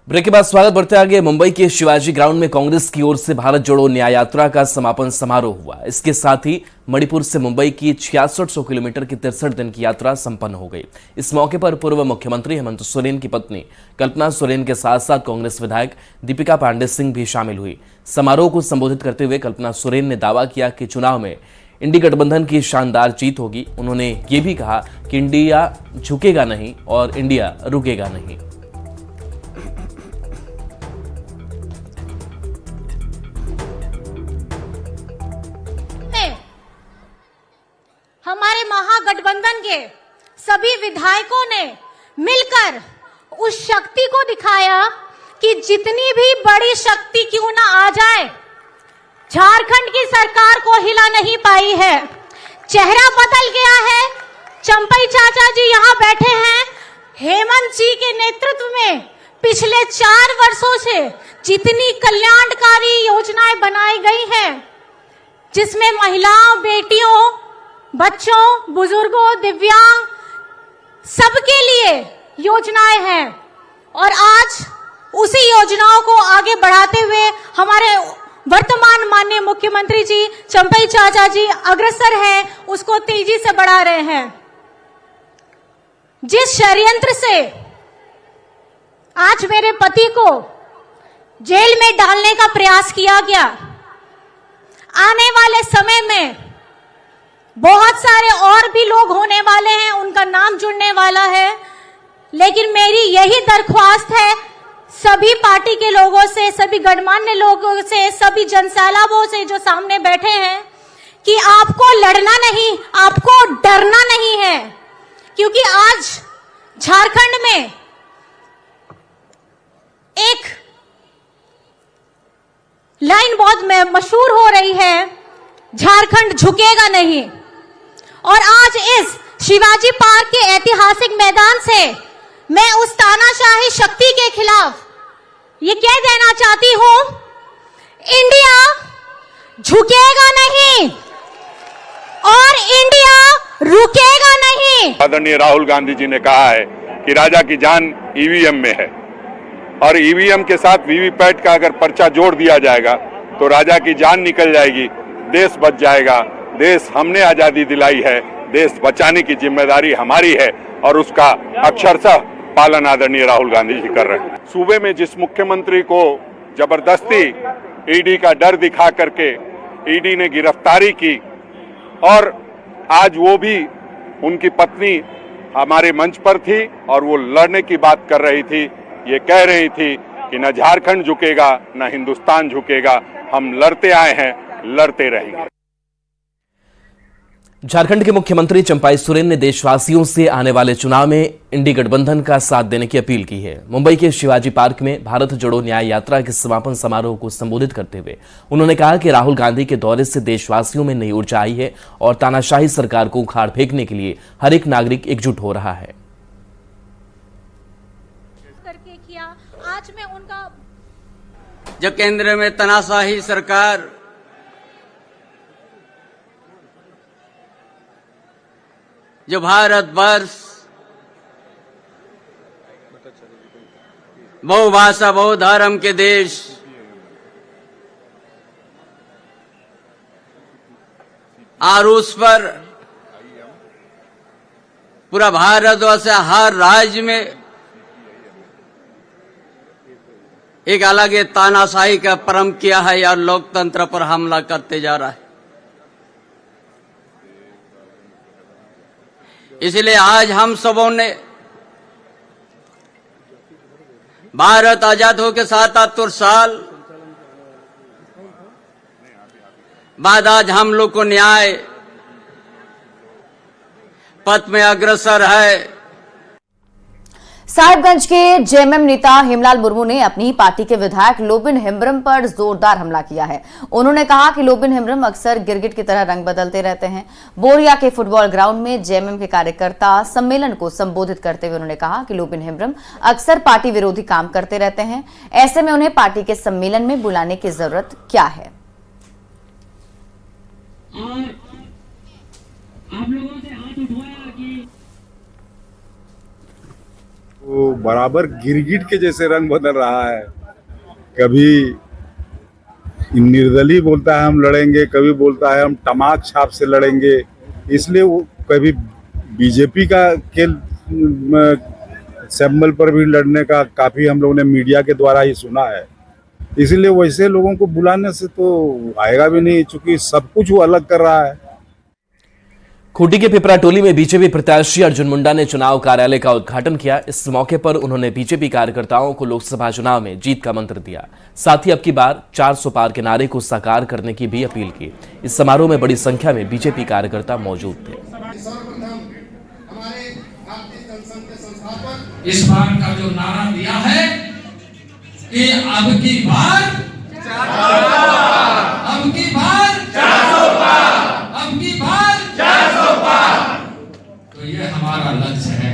Break के बाद स्वागत बढ़ते आगे। मुंबई के शिवाजी ग्राउंड में कांग्रेस की ओर से भारत जोड़ो न्याय यात्रा का समापन समारोह हुआ। इसके साथ ही मणिपुर से मुंबई की 6600 किलोमीटर की 63 दिन की यात्रा संपन्न हो गई। इस मौके पर पूर्व मुख्यमंत्री हेमंत सोरेन की पत्नी कल्पना सोरेन के साथ साथ कांग्रेस विधायक दीपिका पांडे सिंह भी शामिल हुई। समारोह को संबोधित करते हुए कल्पना सोरेन ने दावा किया कि चुनाव में इंडी गठबंधन की शानदार जीत होगी। उन्होंने ये भी कहा कि इंडिया झुकेगा नहीं और इंडिया रुकेगा नहीं। हमारे महागठबंधन के सभी विधायकों ने मिलकर उस शक्ति को दिखाया कि जितनी भी बड़ी शक्ति क्यों ना आ जाए, झारखंड की सरकार को हिला नहीं पाई है। चेहरा बदल गया है। चंपई चाचा जी यहाँ बैठे हैं। हेमंत जी के नेतृत्व में पिछले 4 वर्षों से जितनी कल्याणकारी योजनाएं बनाई गई हैं, जिसमें महिलाओं, बेटियों, बच्चों, बुजुर्गों, दिव्यांग सबके लिए योजनाएं हैं, और आज उसी योजनाओं को आगे बढ़ाते हुए हमारे वर्तमान माननीय मुख्यमंत्री जी चंपई चाचा जी अग्रसर हैं, उसको तेजी से बढ़ा रहे हैं। जिस षड्यंत्र से आज मेरे पति को जेल में डालने का प्रयास किया गया, आने वाले समय में बहुत सारे और भी लोग होने वाले हैं, उनका नाम जुड़ने वाला है। लेकिन मेरी यही दरख्वास्त है सभी पार्टी के लोगों से, सभी गणमान्य लोगों से, सभी जनसैलाबों से जो सामने बैठे हैं, कि आपको लड़ना नहीं, आपको डरना नहीं है। क्योंकि आज झारखंड में एक लाइन बहुत मशहूर हो रही है, झारखंड झुकेगा नहीं। और आज इस शिवाजी पार्क के ऐतिहासिक मैदान से मैं उस तानाशाही शक्ति के खिलाफ ये कह देना चाहती हूं, इंडिया झुकेगा नहीं और इंडिया रुकेगा नहीं। आदरणीय राहुल गांधी जी ने कहा है कि राजा की जान ईवीएम में है, और ईवीएम के साथ वीवीपैट का अगर पर्चा जोड़ दिया जाएगा तो राजा की जान निकल जाएगी, देश बच जाएगा। देश हमने आजादी दिलाई है, देश बचाने की जिम्मेदारी हमारी है, और उसका अक्षरशः पालन आदरणीय राहुल गांधी जी कर रहे हैं। सूबे में जिस मुख्यमंत्री को जबरदस्ती ईडी का डर दिखा करके ईडी ने गिरफ्तारी की, और आज वो भी उनकी पत्नी हमारे मंच पर थी और वो लड़ने की बात कर रही थी, ये कह रही थी कि न झारखंड झुकेगा न हिंदुस्तान झुकेगा, हम लड़ते आए हैं, लड़ते रहेंगे। झारखंड के मुख्यमंत्री चंपाई सोरेन ने देशवासियों से आने वाले चुनाव में इंडी गठबंधन का साथ देने की अपील की है। मुंबई के शिवाजी पार्क में भारत जोड़ो न्याय यात्रा के समापन समारोह को संबोधित करते हुए उन्होंने कहा कि राहुल गांधी के दौरे से देशवासियों में नई ऊर्जा आई है और तानाशाही सरकार को उखाड़ फेंकने के लिए हर एक नागरिक एकजुट हो रहा है। आज मैं उनका जो केंद्र में तानाशाही सरकार जो भारतवर्ष बहुभाषा बहुधर्म के देश और उस पर पूरा भारतवर्ष हर राज्य में एक अलग तानाशाही का परम किया है और लोकतंत्र पर हमला करते जा रहा है। इसलिए आज हम सबों ने भारत आजाद होकर 77 साल बाद आज हम लोग को न्याय पथ में अग्रसर है। साहिबगंज के जेएमएम नेता हेमलाल मुर्मू ने अपनी पार्टी के विधायक लोबिन हेम्ब्रम पर जोरदार हमला किया है। उन्होंने कहा कि लोबिन हेम्ब्रम अक्सर गिरगिट की तरह रंग बदलते रहते हैं। बोरिया के फुटबॉल ग्राउंड में जेएमएम के कार्यकर्ता सम्मेलन को संबोधित करते हुए उन्होंने कहा कि लोबिन हेम्ब्रम अक्सर पार्टी विरोधी काम करते रहते हैं, ऐसे में उन्हें पार्टी के सम्मेलन में बुलाने की जरूरत क्या है। आप लोगों से हाथ उठवाया कि वो बराबर गिरगिट के जैसे रंग बदल रहा है। कभी निर्दलीय बोलता है हम लड़ेंगे, कभी बोलता है हम तमाक छाप से लड़ेंगे। इसलिए वो कभी बीजेपी का के सिंबल पर भी लड़ने का काफ़ी हम लोगों ने मीडिया के द्वारा ही सुना है। इसलिए वैसे लोगों को बुलाने से तो आएगा भी नहीं, चूंकि सब कुछ वो अलग कर रहा है। खूंटी के पिपरा टोली में बीजेपी प्रत्याशी अर्जुन मुंडा ने चुनाव कार्यालय का उद्घाटन किया। इस मौके पर उन्होंने बीजेपी कार्यकर्ताओं को लोकसभा चुनाव में जीत का मंत्र दिया। साथ ही अब की बार 400 पार के नारे को साकार करने की भी अपील की। इस समारोह में बड़ी संख्या में बीजेपी कार्यकर्ता मौजूद थे। इस बार का जो नारा दिया है कि अब की बार 400 पार, तो ये हमारा लक्ष्य है,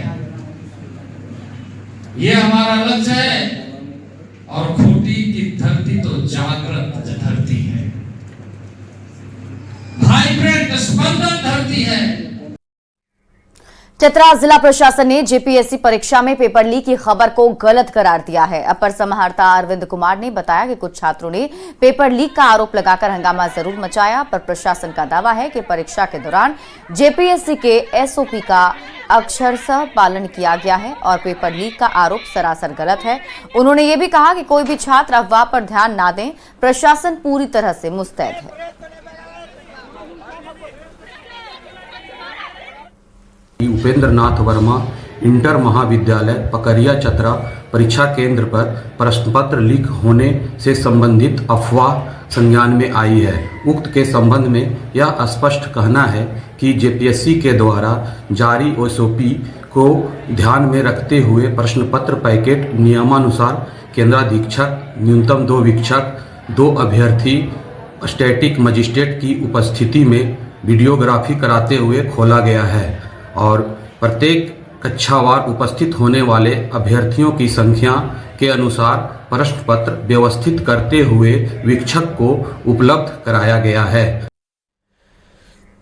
ये हमारा लक्ष्य है। और खूंटी की धरती तो जागृत धरती है, वाइब्रेंट स्पंदन धरती है। चतरा जिला प्रशासन ने जेपीएससी परीक्षा में पेपर लीक की खबर को गलत करार दिया है। अपर समाहर्ता अरविंद कुमार ने बताया कि कुछ छात्रों ने पेपर लीक का आरोप लगाकर हंगामा जरूर मचाया, पर प्रशासन का दावा है कि परीक्षा के दौरान जेपीएससी के एसओपी का अक्षरशः पालन किया गया है और पेपर लीक का आरोप सरासर गलत है। उन्होंने ये भी कहा कि कोई भी छात्र अफवाह पर ध्यान ना दें, प्रशासन पूरी तरह से मुस्तैद है। उपेंद्र नाथ वर्मा इंटर महाविद्यालय पकरिया चतरा परीक्षा केंद्र पर प्रश्न पत्र लीक होने से संबंधित अफवाह संज्ञान में आई है। उक्त के संबंध में यह स्पष्ट कहना है कि जेपीएससी के द्वारा जारी एसओपी को ध्यान में रखते हुए प्रश्न पत्र पैकेट नियमानुसार केंद्राधीक्षक, न्यूनतम 2 वीक्षक, 2 अभ्यर्थी, स्टैटिक मजिस्ट्रेट की उपस्थिति में वीडियोग्राफी कराते हुए खोला गया है और प्रत्येक कक्षावार उपस्थित होने वाले अभ्यर्थियों की संख्या के अनुसार प्रश्न पत्र व्यवस्थित करते हुए वीक्षक को उपलब्ध कराया गया है।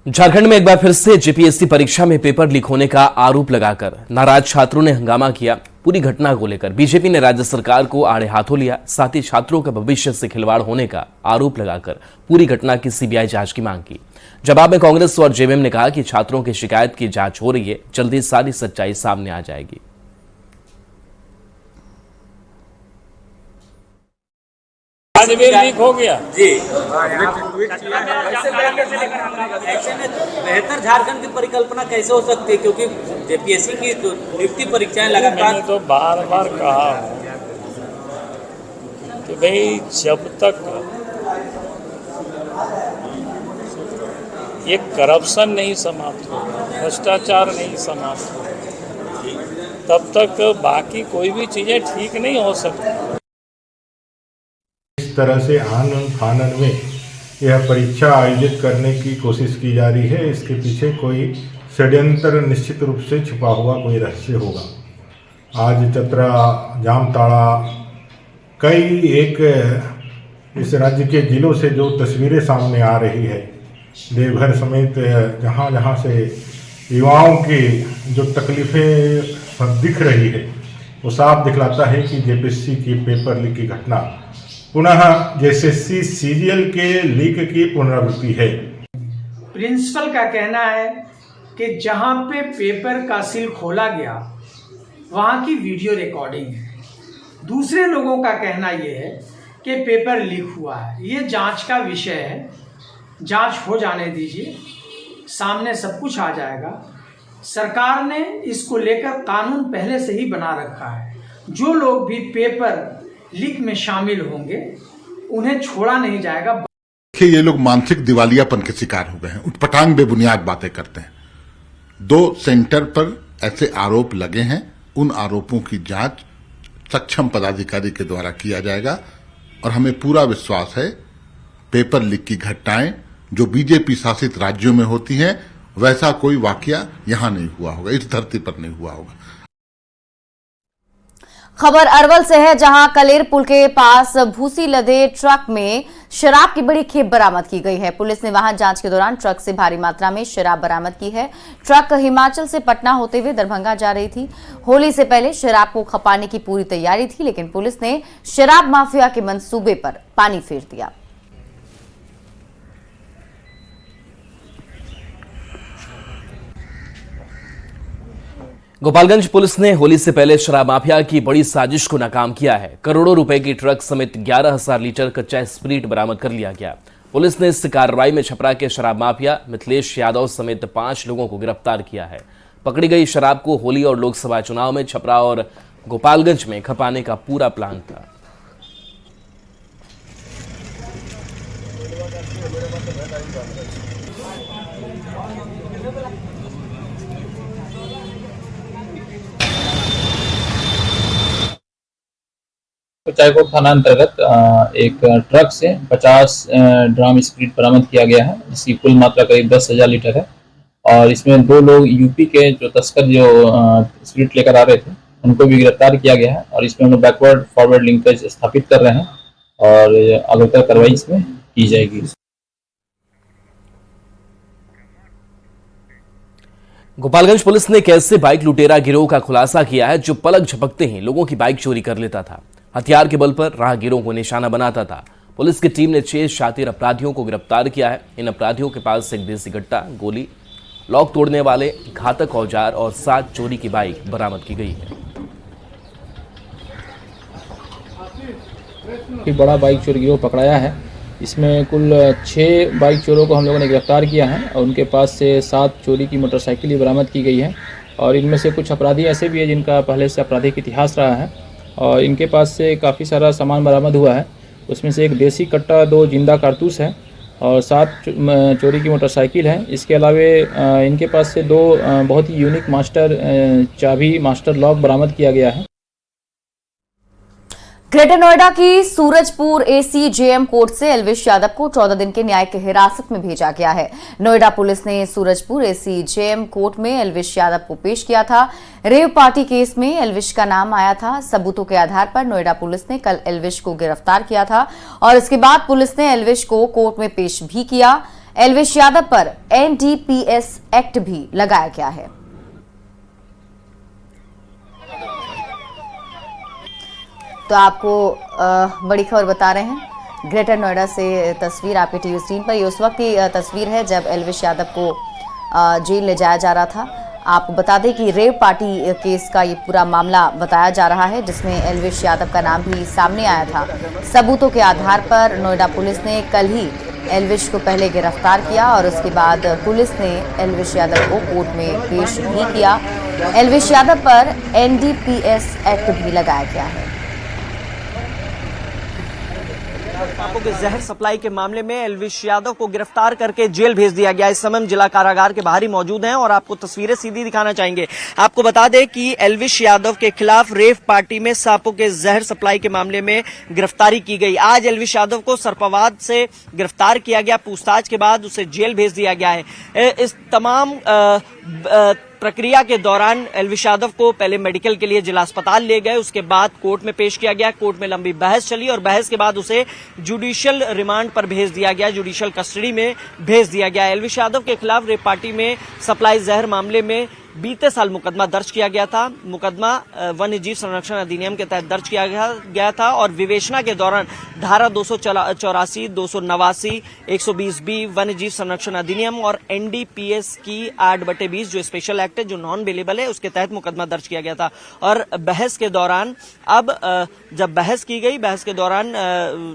झारखंड में एक बार फिर से जेपीएससी परीक्षा में पेपर लीक होने का आरोप लगाकर नाराज छात्रों ने हंगामा किया। पूरी घटना को लेकर बीजेपी ने राज्य सरकार को आड़े हाथों लिया। साथ ही छात्रों के भविष्य से खिलवाड़ होने का आरोप लगाकर पूरी घटना की सीबीआई जांच की मांग की। जवाब में कांग्रेस और जेवीएम ने कहा कि छात्रों की शिकायत की जांच हो रही है, जल्दी सारी सच्चाई सामने आ जाएगी। लीक हो गया जी। बेहतर झारखंड की परिकल्पना कैसे हो सकती है, क्योंकि जेपीएससी की नियुक्ति परीक्षाएं लगातार। मैंने तो बार बार कहा हूँ कि भाई जब तक ये करप्शन नहीं समाप्त होगा, भ्रष्टाचार नहीं समाप्त होगा, तब तक बाकी कोई भी चीज़ें ठीक नहीं हो सकती। इस तरह से आनन फानन में यह परीक्षा आयोजित करने की कोशिश की जा रही है, इसके पीछे कोई षड्यंत्र निश्चित रूप से छुपा हुआ कोई रहस्य होगा। आज चतरा, जामताड़ा, कई एक इस राज्य के जिलों से जो तस्वीरें सामने आ रही है, देवघर समेत जहाँ जहाँ से युवाओं की जो तकलीफ़ें दिख रही है, वो साफ दिखलाता है कि जेपीएससी की पेपर लीक की घटना पुनः जेपीएससी सीरियल के लीक की पुनरावृत्ति है। प्रिंसिपल का कहना है कि जहां पे पेपर का सील खोला गया वहां की वीडियो रिकॉर्डिंग है। दूसरे लोगों का कहना यह है कि पेपर लीक हुआ है। ये जांच का विषय है, जांच हो जाने दीजिए, सामने सब कुछ आ जाएगा। सरकार ने इसको लेकर कानून पहले से ही बना रखा है। जो लोग भी पेपर लीक में शामिल होंगे उन्हें छोड़ा नहीं जाएगा। देखिए, ये लोग मानसिक दिवालियापन के शिकार हो गए हैं, उटपटांग बेबुनियाद बातें करते हैं। 2 सेंटर पर ऐसे आरोप लगे हैं, उन आरोपों की जांच सक्षम पदाधिकारी के द्वारा किया जाएगा और हमें पूरा विश्वास है पेपर लीक की घटनाएं जो बीजेपी शासित राज्यों में होती हैं, वैसा कोई वाकया यहां नहीं हुआ होगा, इस धरती पर नहीं हुआ होगा। खबर अरवल से है, जहां कलेर पुल के पास भूसी लदे ट्रक में शराब की बड़ी खेप बरामद की गई है। पुलिस ने वहां जांच के दौरान ट्रक से भारी मात्रा में शराब बरामद की है। ट्रक हिमाचल से पटना होते हुए दरभंगा जा रही थी। होली से पहले शराब को खपाने की पूरी तैयारी थी, लेकिन पुलिस ने शराब माफिया के मंसूबे पर पानी फेर दिया। गोपालगंज पुलिस ने होली से पहले शराब माफिया की बड़ी साजिश को नाकाम किया है। करोड़ों रुपए की ट्रक समेत 11,000 लीटर कच्चा स्प्रीट बरामद कर लिया गया। पुलिस ने इस कार्रवाई में छपरा के शराब माफिया मिथिलेश यादव समेत 5 लोगों को गिरफ्तार किया है। पकड़ी गई शराब को होली और लोकसभा चुनाव में छपरा और गोपालगंज में खपाने का पूरा प्लान था। कुचायकोट थाना अंतर्गत एक ट्रक से 50 ड्राम स्प्रीट बरामद किया गया है, जिसकी कुल मात्रा करीब 10,000 लीटर है। और इसमें 2 लोग यूपी के जो तस्कर जो स्प्रीट लेकर आ रहे थे, उनको भी गिरफ्तार किया गया है। और इसमें हम लोग बैकवर्ड फॉरवर्ड लिंकेज स्थापित कर रहे हैं और अग्रतर कार्रवाई इसमें की जाएगी। गोपालगंज पुलिस ने एक ऐसे बाइक लुटेरा गिरोह का खुलासा किया है जो पलक झपकते ही लोगों की बाइक चोरी कर लेता था। हथियार के बल पर राहगीरों को निशाना बनाता था। पुलिस की टीम ने 6 शातिर अपराधियों को गिरफ्तार किया है। इन अपराधियों के पास से एक देसी गट्टा, गोली, लॉक तोड़ने वाले घातक औजार और 7 चोरी की बाइक बरामद की गई है। बड़ा बाइक चोरी गिरोह पकड़ाया है। इसमें कुल 6 बाइक चोरों को हम लोगों ने गिरफ्तार किया है और उनके पास से 7 चोरी की मोटरसाइकिल बरामद की गई है। और इनमें से कुछ अपराधी ऐसे भी हैं जिनका पहले से आपराधिक इतिहास रहा है और इनके पास से काफ़ी सारा सामान बरामद हुआ है। उसमें से एक देसी कट्टा, 2 जिंदा कारतूस है और 7 चोरी की मोटरसाइकिल है। इसके अलावे इनके पास से 2 बहुत ही यूनिक मास्टर चाबी मास्टर लॉक बरामद किया गया है। ग्रेटर नोएडा की सूरजपुर ACJM कोर्ट से एल्विश यादव को 14 दिन के न्यायिक हिरासत में भेजा गया है। नोएडा पुलिस ने सूरजपुर ACJM कोर्ट में एल्विश यादव को पेश किया था। रेव पार्टी केस में एल्विश का नाम आया था। सबूतों के आधार पर नोएडा पुलिस ने कल एल्विश को गिरफ्तार किया था और इसके बाद पुलिस ने एल्विश को कोर्ट में पेश भी किया। एल्विश यादव पर NDPS एक्ट भी लगाया गया है। तो आपको बड़ी खबर बता रहे हैं ग्रेटर नोएडा से तस्वीर आपके टीवी स्क्रीन पर। ये उस वक्त की तस्वीर है जब एल्विश यादव को जेल ले जाया जा रहा था। आपको बता दें कि रेव पार्टी केस का ये पूरा मामला बताया जा रहा है, जिसमें एल्विश यादव का नाम भी सामने आया था। सबूतों के आधार पर नोएडा पुलिस ने कल ही एल्विश को पहले गिरफ्तार किया और उसके बाद पुलिस ने एल्विश यादव को कोर्ट में पेश भी किया। एल्विश यादव पर NDPS एक्ट भी लगाया गया है। सांपों के जहर सप्लाई के मामले में एल्विश यादव को गिरफ्तार करके जेल भेज दिया गया। इस समय हम जिला कारागार के बाहर ही मौजूद हैं और आपको तस्वीरें सीधी दिखाना चाहेंगे। आपको बता दें कि एल्विश यादव के खिलाफ रेव पार्टी में सांपों के जहर सप्लाई के मामले में गिरफ्तारी की गई। आज एल्विश यादव को सर्पवाद से गिरफ्तार किया गया। पूछताछ के बाद उसे जेल भेज दिया गया है। इस तमाम प्रक्रिया के दौरान एल्विश यादव को पहले मेडिकल के लिए जिला अस्पताल ले गए, उसके बाद कोर्ट में पेश किया गया। कोर्ट में लंबी बहस चली और बहस के बाद उसे जुडिशियल रिमांड पर भेज दिया गया, जुडिशियल कस्टडी में भेज दिया गया। एल्विश यादव के खिलाफ रेप पार्टी में सप्लाई जहर मामले में बीते साल मुकदमा दर्ज किया गया था। मुकदमा वन्य जीव संरक्षण अधिनियम के तहत दर्ज किया गया था और विवेचना के दौरान धारा 284, 289, 120B वन्य जीव संरक्षण अधिनियम और NDPS की 8/20 जो स्पेशल एक्ट है, जो नॉन बेलेबल है, उसके तहत मुकदमा दर्ज किया गया था। और बहस के दौरान अब जब बहस की गई, बहस के दौरान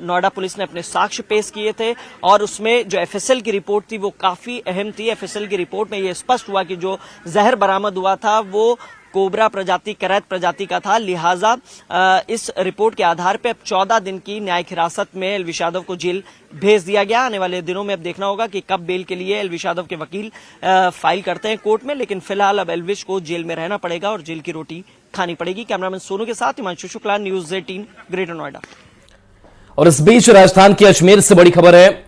नोएडा पुलिस ने अपने साक्ष्य पेश किए थे और उसमें जो FSL की रिपोर्ट थी वो काफी अहम थी। FSL की रिपोर्ट में ये स्पष्ट हुआ कि जो जहर बरामद हुआ था वो कोबरा प्रजाति, करैत प्रजाति का था। लिहाजा इस रिपोर्ट के आधार पर अब 14 दिन की न्यायिक हिरासत में एल्विश यादव को जेल भेज दिया गया। आने वाले दिनों में अब देखना होगा कि कब बेल के लिए एल्विश यादव के वकील फाइल करते हैं कोर्ट में, लेकिन फिलहाल अब एल्विश को जेल में रहना पड़ेगा और जेल की रोटी खानी पड़ेगी। कैमरामैन सोनू के साथ हिमांशु शुक्ला, न्यूज़ 18 ग्रेटर नोएडा। और इस बीच राजस्थान के अजमेर से बड़ी खबर है,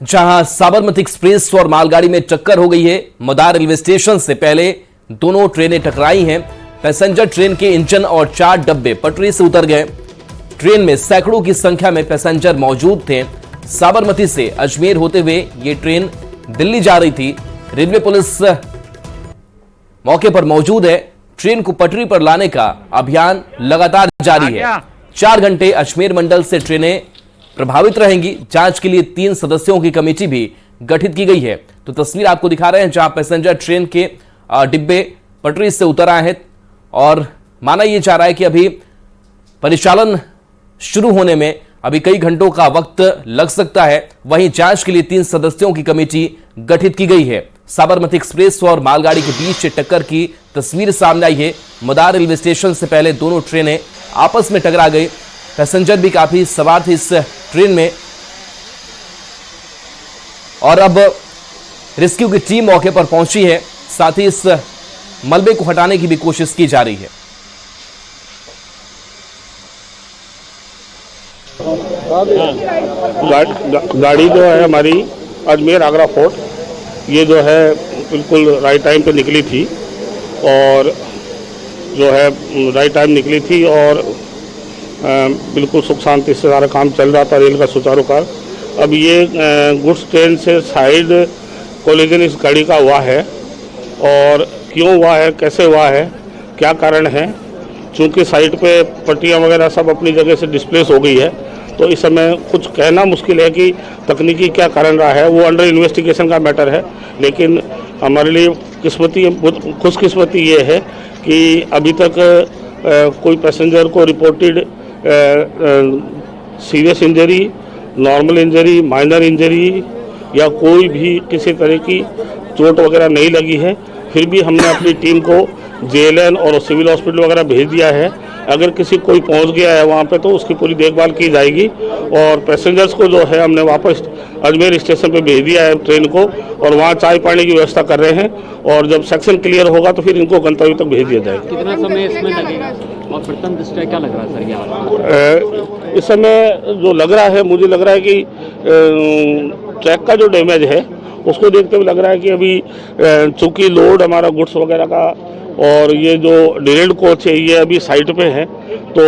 जहां साबरमती एक्सप्रेस और मालगाड़ी में टक्कर हो गई है। मदार रेलवे स्टेशन से पहले दोनों ट्रेनें टकराई हैं। पैसेंजर ट्रेन के इंजन और 4 डब्बे पटरी से उतर गए। ट्रेन में सैकड़ों की संख्या में पैसेंजर मौजूद थे। साबरमती से अजमेर होते हुए ये ट्रेन दिल्ली जा रही थी। रेलवे पुलिस मौके पर मौजूद है। ट्रेन को पटरी पर लाने का अभियान लगातार जारी है। 4 घंटे अजमेर मंडल से ट्रेनें प्रभावित रहेंगी। जांच के लिए 3 सदस्यों की कमेटी भी गठित की गई है। तो तस्वीर आपको दिखा रहे हैं जहां पैसेंजर ट्रेन के डिब्बे पटरी से उतर आए हैं और माना यह जा रहा है कि अभी परिचालन शुरू होने में अभी कई घंटों का वक्त लग सकता है। वहीं जांच के लिए 3 सदस्यों की कमेटी गठित की गई है। साबरमती एक्सप्रेस और मालगाड़ी के बीच टक्कर की तस्वीर सामने आई है। मदार रेलवे स्टेशन से पहले दोनों ट्रेनें आपस में टकरा गई। पैसेंजर भी काफी सवार थे इस ट्रेन में और अब रेस्क्यू की टीम मौके पर पहुंची है। साथ ही इस मलबे को हटाने की भी कोशिश की जा रही है। गाड़ी जो है हमारी अजमेर आगरा फोर्ट, ये जो है बिल्कुल राइट टाइम पे निकली थी और जो है राइट टाइम निकली थी और बिल्कुल सुख शांति से सारा काम चल रहा था, रेल का सुचारू कार्य। अब ये गुड्स ट्रेन से साइड कोलिजन इस गाड़ी का हुआ है और क्यों हुआ है, कैसे हुआ है, क्या कारण है। चूँकि साइड पे पट्टियाँ वगैरह सब अपनी जगह से डिस्प्लेस हो गई है, तो इस समय कुछ कहना मुश्किल है कि तकनीकी क्या कारण रहा है। वो अंडर इन्वेस्टिगेशन का मैटर है। लेकिन हमारे लिए खुशकिस्मती ये है कि अभी तक कोई पैसेंजर को reported serious injury, normal injury, minor injury या कोई भी किसी तरह की चोट वगैरह नहीं लगी है। फिर भी हमने अपनी टीम को जेएलएन और सिविल हॉस्पिटल वगैरह भेज दिया है। अगर किसी कोई पहुंच गया है वहाँ पे तो उसकी पूरी देखभाल की जाएगी और पैसेंजर्स को जो है हमने वापस अजमेर स्टेशन पे भेज दिया है ट्रेन को और वहाँ चाय पानी की व्यवस्था कर रहे हैं और जब सेक्शन क्लियर होगा तो फिर इनको गंतव्य तक भेज दिया जाएगा। कितना समय इसमें लगेगा और प्रथम दृष्टया क्या लग रहा है सर? इस समय जो लग रहा है, मुझे लग रहा है कि ट्रैक का जो डैमेज है उसको देखते हुए लग रहा है कि अभी चूँकि लोड हमारा गुड्स वगैरह का और ये जो डिरेल्ड कोच है ये अभी साइड पे है, तो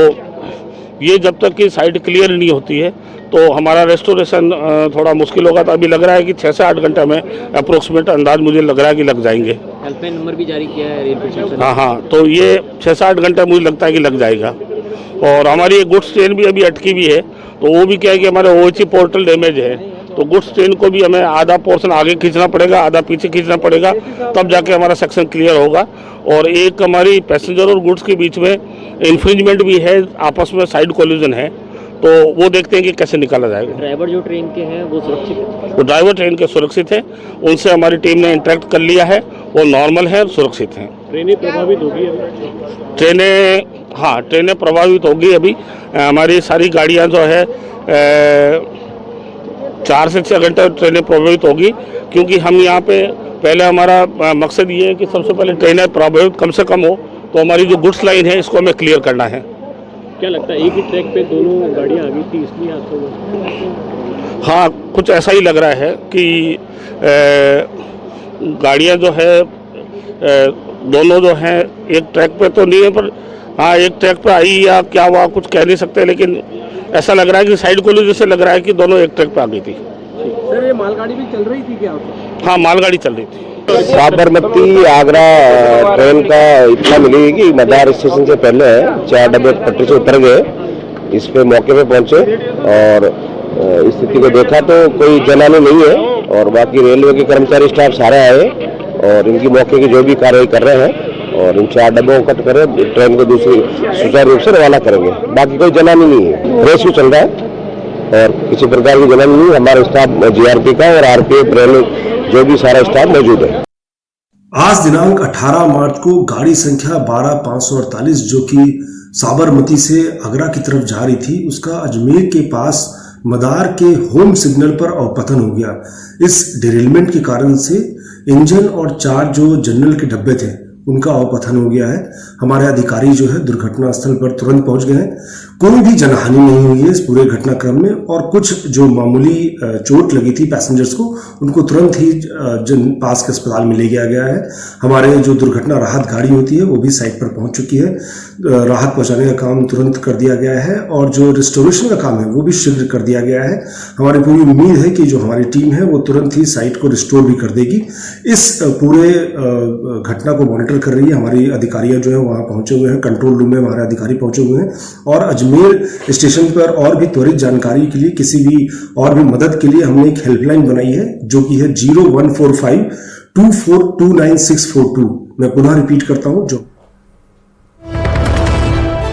ये जब तक कि साइड क्लियर नहीं होती है तो हमारा रेस्टोरेशन थोड़ा मुश्किल होगा। तो अभी लग रहा है कि 6 से 8 घंटे में अप्रोक्सीमेट अंदाज मुझे लग रहा है कि लग जाएंगे। हेल्पलाइन नंबर भी जारी किया है रेल प्रशासन। हाँ, तो ये 6 से 8 घंटे मुझे लगता है कि लग जाएगा। और हमारी एक गुड्स ट्रेन भी अभी अटकी हुई है, तो वो भी क्या है कि हमारे ओएचई पोर्टल डैमेज है, तो गुड्स ट्रेन को भी हमें आधा पोर्शन आगे खींचना पड़ेगा, आधा पीछे खींचना पड़ेगा, तब जाके हमारा सेक्शन क्लियर होगा। और एक हमारी पैसेंजर और गुड्स के बीच में इन्फ्रिंजमेंट भी है, आपस में साइड कोलिजन है, तो वो देखते हैं कि कैसे निकाला जाएगा। ड्राइवर जो ट्रेन के हैं वो सुरक्षित है? तो ड्राइवर ट्रेन के सुरक्षित है, उनसे हमारी टीम ने इंटरेक्ट कर लिया है, वो नॉर्मल है, सुरक्षित हैं। ट्रेनें प्रभावित होगी? ट्रेनें प्रभावित होगी। अभी हमारी सारी गाड़ियाँ जो है 4 से 6 घंटे ट्रेनें प्रभावित होगी, क्योंकि हम यहाँ पे पहले हमारा मकसद ये है कि सबसे पहले ट्रेनें प्रभावित कम से कम हो, तो हमारी जो गुड्स लाइन है इसको हमें क्लियर करना है। क्या लगता है एक ही ट्रैक पे दोनों गाड़ियाँ आ गई थी इसलिए हादसा हुआ? हाँ, कुछ ऐसा ही लग रहा है कि गाड़ियाँ जो है दोनों जो हैं एक ट्रैक पे तो नहीं है, पर हाँ एक ट्रैक पे आई या क्या हुआ कुछ कह नहीं सकते, लेकिन ऐसा लग रहा है कि साइड कोलिजन से लग रहा है कि दोनों एक ट्रैक पे आ गई थी। सर, ये मालगाड़ी भी चल रही थी क्या? हाँ, मालगाड़ी चल रही थी। साबरमती आगरा ट्रेन का इतना मिली कि मदार स्टेशन से पहले 4 डब्बे पटरी से उतर गए। इस पे मौके पे पहुंचे और स्थिति को देखा तो कोई जनानी नहीं है और बाकी रेलवे के कर्मचारी स्टाफ सारे आए और इनकी मौके की जो भी कार्रवाई कर रहे हैं और इन 4 डब्बों को कट कर ट्रेन को दूसरी सुचारू रूप से रवाना करेंगे। बाकी कोई जनानी नहीं है, रेस्क्यू चल रहा है और किसी प्रकार की जनानी नहीं। हमारा स्टाफ जीआरपी का और आरपीएफ रेलवे जो भी सारा स्टाफ मौजूद है। आज दिनांक 18 मार्च को गाड़ी संख्या 12548 जो कि साबरमती से आगरा की तरफ जा रही थी, उसका अजमेर के पास मदार के होम सिग्नल पर अवपतन हो गया। इस डिरेलमेंट के कारण से इंजन और 4 जो जनरल के डब्बे थे उनका अवपतन हो गया है। हमारे अधिकारी जो है दुर्घटना स्थल पर तुरंत पहुंच गए हैं। कोई भी जनहानि नहीं हुई है इस पूरे घटनाक्रम में, और कुछ जो मामूली चोट लगी थी पैसेंजर्स को, उनको तुरंत ही पास के अस्पताल में ले गया गया है। हमारे जो दुर्घटना राहत गाड़ी होती है वो भी साइट पर पहुंच चुकी है, राहत पहुंचाने का काम तुरंत कर दिया गया है, और जो रिस्टोरेशन का काम है वो भी शीघ्र कर दिया गया है। हमारी पूरी उम्मीद है कि जो हमारी टीम है वो तुरंत ही साइट को रिस्टोर भी कर देगी। इस पूरे घटना को मॉनिटर कर रही है हमारी अधिकारियां जो है वहां पहुंचे हुए हैं, कंट्रोल रूम में हमारे अधिकारी पहुंचे हुए हैं, और अजमेर स्टेशन पर और भी त्वरित जानकारी के लिए, किसी भी और भी मदद के लिए हमने एक हेल्पलाइन बनाई है जो कि है 0145 2429 मैं पुनः रिपीट करता हूं। जो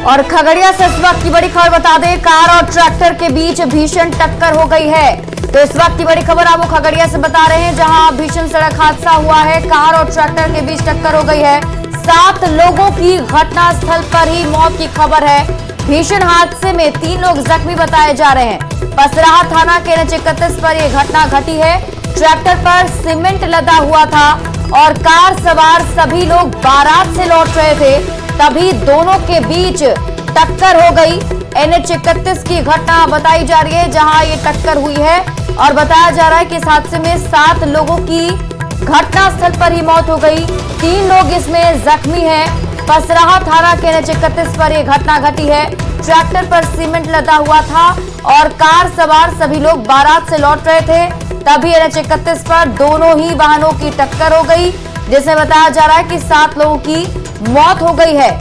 और खगड़िया से इस वक्त की बड़ी खबर बता दें, कार और ट्रैक्टर के बीच भीषण टक्कर हो गई है। तो इस वक्त की बड़ी खबर आपको खगड़िया से बता रहे हैं, जहां भीषण सड़क हादसा हुआ है, कार और ट्रैक्टर के बीच टक्कर हो गई है। 7 लोगों की घटनास्थल पर ही मौत की खबर है। भीषण हादसे में 3 लोग जख्मी बताए जा रहे हैं। पसराहा थाना के NH 31 पर यह घटना घटी है। ट्रैक्टर पर सीमेंट लदा हुआ था और कार सवार सभी लोग बारात से लौट रहे थे, तभी दोनों के बीच टक्कर हो गई। NH 31 की घटना बताई जा रही है जहां ये टक्कर हुई है, और बताया जा रहा है कि इस हादसे में 7 लोगों की घटनास्थल पर ही मौत हो गई, 3 लोग इसमें जख्मी हैं। पसराहा थाना के NH 31 पर यह घटना घटी है। ट्रैक्टर पर सीमेंट लदा हुआ था और कार सवार सभी लोग बारात से लौट रहे थे, तभी NH 31 पर दोनों ही वाहनों की टक्कर हो गई, जिसमें बताया जा रहा है कि 7 लोगों की मौत हो गई है।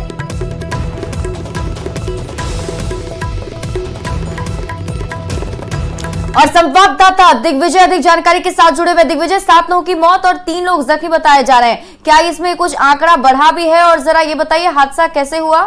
और संवाददाता दिग्विजय अधिक जानकारी के साथ जुड़े हुए। दिग्विजय, 7 लोगों की मौत और 3 लोग जख्मी बताए जा रहे हैं, क्या इसमें कुछ आंकड़ा बढ़ा भी है? और जरा ये बताइए हादसा कैसे हुआ?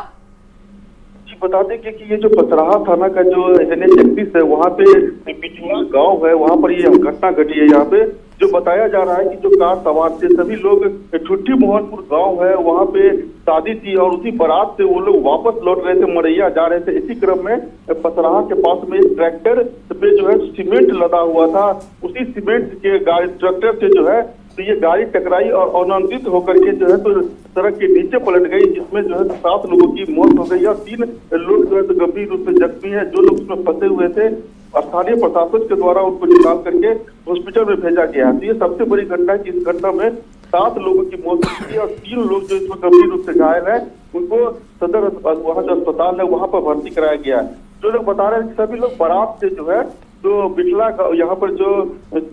जी बता दें कि ये जो पसराहा थाना का जो NH 31 है वहाँ पे पिछला गांव है, वहाँ पर ये घटना घटी है। यहाँ पे जो बताया जा रहा है कि जो कार सवार थे सभी लोग ठुट्ठी मोहनपुर गांव है, वहाँ पे शादी थी और उसी बारात से वो लोग वापस लौट रहे थे, मरैया जा रहे थे। इसी क्रम में पसराहा के पास में ट्रैक्टर पे जो है सीमेंट लदा हुआ था, उसी सीमेंट के गाड़ी ट्रैक्टर से जो है तो ये गाड़ी टकराई और अनियंत्रित होकर के जो है तो सड़क के नीचे पलट गई, जिसमें जो है 7 लोगों की मौत हो गई और 3 लोग जो है तो गंभीर रूप से जख्मी है। जो लोग उसमें फंसे हुए थे स्थानीय प्रशासन के द्वारा उनको निकाल करके हॉस्पिटल में भेजा गया है। तो ये सबसे बड़ी घटना है कि इस घटना में 7 लोगों की मौत हुई और 3 लोग जो इसमें गंभीर रूप से घायल है, उनको सदर वहाँ जो अस्पताल है वहाँ पर भर्ती कराया गया है। जो लोग बता रहे हैं कि सभी लोग बारात से जो है तो बिटला यहाँ पर जो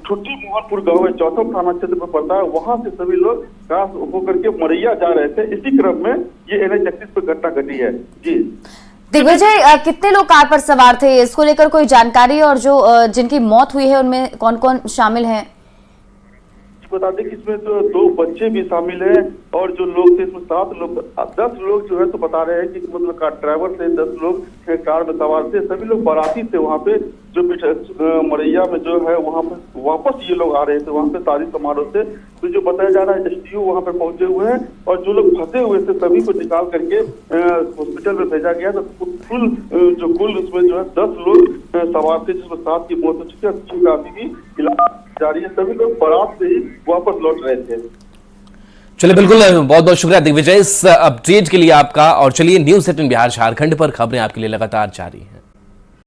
ठुट्ठी मोहनपुर गांव है, चौथम थाना क्षेत्र में पड़ता है, वहां से सभी लोग कार होकर के मरैया जा रहे थे। इसी क्रम में ये NH 31 पर घटना घटी है। जी दिग्विजय, कितने लोग कार पर सवार थे, इसको लेकर कोई जानकारी? और जो जिनकी मौत हुई है उनमें कौन कौन शामिल हैं? बता दें कि इसमें तो 2 बच्चे भी शामिल हैं और जो लोग थे इसमें 7 लोग 10 लोग जो है तो बता रहे हैं कि मतलब कार ड्राइवर थे, 10 लोग कार में सवार थे, सभी लोग बाराती थे। वहाँ पे जो मरैया में जो है वहाँ पे वापस ये लोग आ रहे थे, वहाँ पे शादी समारोह से। तो जो बताया जा रहा है SDO वहाँ पे पहुंचे हुए हैं और जो लोग फंसे हुए थे सभी को निकाल करके हॉस्पिटल में भेजा गया। तो कुल उसमें जो है 10 लोग सवार थे, जिसमें 7 की मौत हो चुकी है, का अभी भी इलाज जारी है। सभी लोग बारात से ही वापस लौट रहे थे। चलिए, बिल्कुल, बहुत बहुत शुक्रिया दिग्विजय इस अपडेट के लिए आपका। और चलिए, न्यूज़ 18 बिहार झारखंड पर खबरें आपके लिए लगातार जारी हैं।